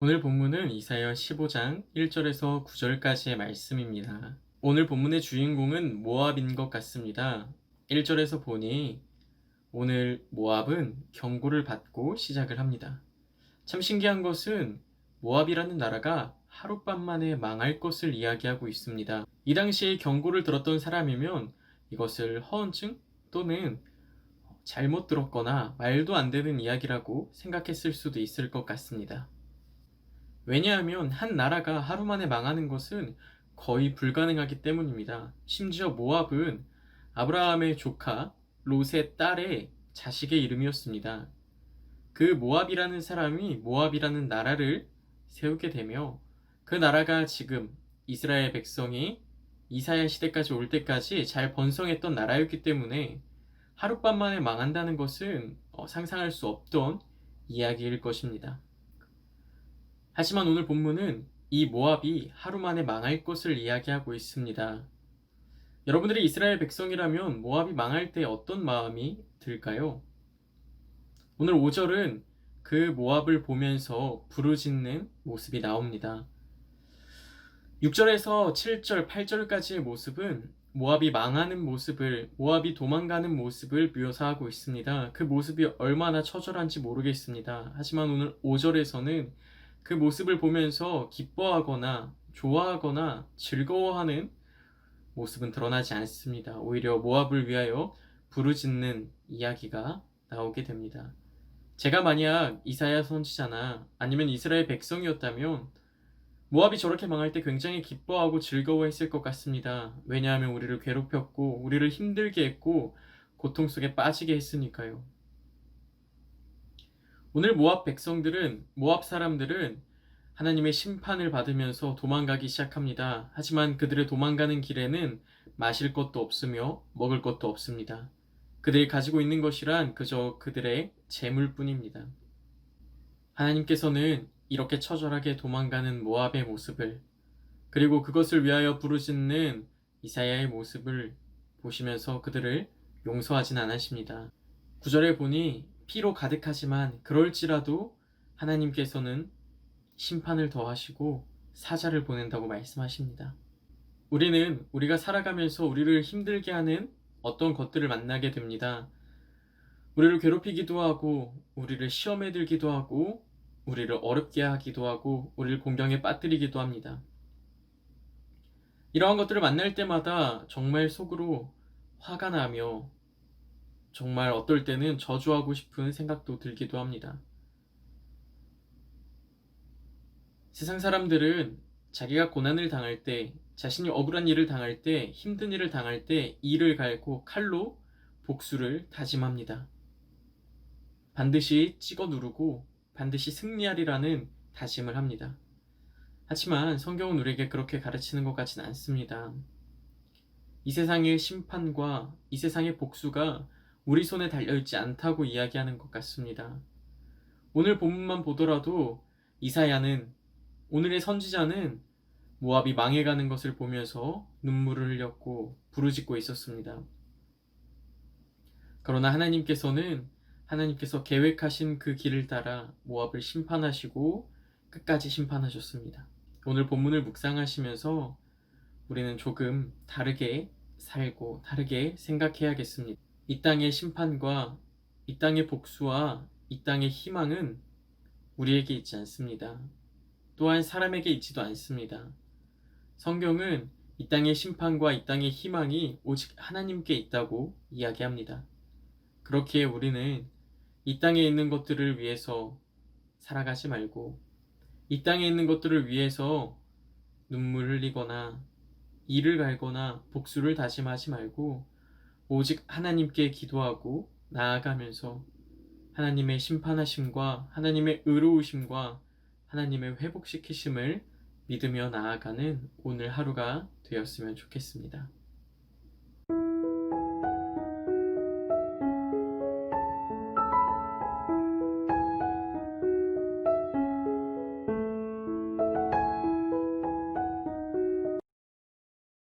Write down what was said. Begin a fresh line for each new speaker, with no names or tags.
오늘 본문은 이사야 15장 1절에서 9절까지의 말씀입니다. 오늘 본문의 주인공은 모압인 것 같습니다. 1절에서 보니 오늘 모압은 경고를 받고 시작을 합니다. 참 신기한 것은 모압이라는 나라가 하룻밤 만에 망할 것을 이야기하고 있습니다. 이 당시에 경고를 들었던 사람이면 이것을 허언증 또는 잘못 들었거나 말도 안 되는 이야기라고 생각했을 수도 있을 것 같습니다. 왜냐하면 한 나라가 하루 만에 망하는 것은 거의 불가능하기 때문입니다. 심지어 모압은 아브라함의 조카 롯의 딸의 자식의 이름이었습니다. 그 모압이라는 사람이 모압이라는 나라를 세우게 되며 그 나라가 지금 이스라엘 백성이 이사야 시대까지 올 때까지 잘 번성했던 나라였기 때문에 하룻밤 만에 망한다는 것은 상상할 수 없던 이야기일 것입니다. 하지만 오늘 본문은 이 모압이 하루 만에 망할 것을 이야기하고 있습니다. 여러분들이 이스라엘 백성이라면 모압이 망할 때 어떤 마음이 들까요? 오늘 5절은 그 모압을 보면서 부르짖는 모습이 나옵니다. 6절에서 7절, 8절까지의 모습은 모압이 망하는 모습을, 모압이 도망가는 모습을 묘사하고 있습니다. 그 모습이 얼마나 처절한지 모르겠습니다. 하지만 오늘 5절에서는 그 모습을 보면서 기뻐하거나 좋아하거나 즐거워하는 모습은 드러나지 않습니다. 오히려 모압을 위하여 부르짖는 이야기가 나오게 됩니다. 제가 만약 이사야 선지자나 아니면 이스라엘 백성이었다면 모압이 저렇게 망할 때 굉장히 기뻐하고 즐거워했을 것 같습니다. 왜냐하면 우리를 괴롭혔고 우리를 힘들게 했고 고통 속에 빠지게 했으니까요. 오늘 모압 사람들은 하나님의 심판을 받으면서 도망가기 시작합니다. 하지만 그들의 도망가는 길에는 마실 것도 없으며 먹을 것도 없습니다. 그들이 가지고 있는 것이란 그저 그들의 재물뿐입니다. 하나님께서는 이렇게 처절하게 도망가는 모압의 모습을, 그리고 그것을 위하여 부르짖는 이사야의 모습을 보시면서 그들을 용서하진 않으십니다. 9절에 보니 피로 가득하지만 그럴지라도 하나님께서는 심판을 더하시고 사자를 보낸다고 말씀하십니다. 우리는 우리가 살아가면서 우리를 힘들게 하는 어떤 것들을 만나게 됩니다. 우리를 괴롭히기도 하고 우리를 시험에 들기도 하고 우리를 어렵게 하기도 하고 우리를 공경에 빠뜨리기도 합니다. 이러한 것들을 만날 때마다 정말 속으로 화가 나며 정말 어떨 때는 저주하고 싶은 생각도 들기도 합니다. 세상 사람들은 자기가 고난을 당할 때, 자신이 억울한 일을 당할 때, 힘든 일을 당할 때 이를 갈고 칼로 복수를 다짐합니다. 반드시 찍어 누르고 반드시 승리하리라는 다짐을 합니다. 하지만 성경은 우리에게 그렇게 가르치는 것 같지는 않습니다. 이 세상의 심판과 이 세상의 복수가 우리 손에 달려있지 않다고 이야기하는 것 같습니다. 오늘 본문만 보더라도 이사야는, 오늘의 선지자는 모압이 망해가는 것을 보면서 눈물을 흘렸고 부르짖고 있었습니다. 그러나 하나님께서 계획하신 그 길을 따라 모압을 심판하시고 끝까지 심판하셨습니다. 오늘 본문을 묵상하시면서 우리는 조금 다르게 살고 다르게 생각해야겠습니다. 이 땅의 심판과 이 땅의 복수와 이 땅의 희망은 우리에게 있지 않습니다. 또한 사람에게 있지도 않습니다. 성경은 이 땅의 심판과 이 땅의 희망이 오직 하나님께 있다고 이야기합니다. 그렇기에 우리는 이 땅에 있는 것들을 위해서 살아가지 말고 이 땅에 있는 것들을 위해서 눈물 흘리거나 이를 갈거나 복수를 다짐하지 말고 오직 하나님께 기도하고 나아가면서 하나님의 심판하심과 하나님의 의로우심과 하나님의 회복시키심을 믿으며 나아가는 오늘 하루가 되었으면 좋겠습니다.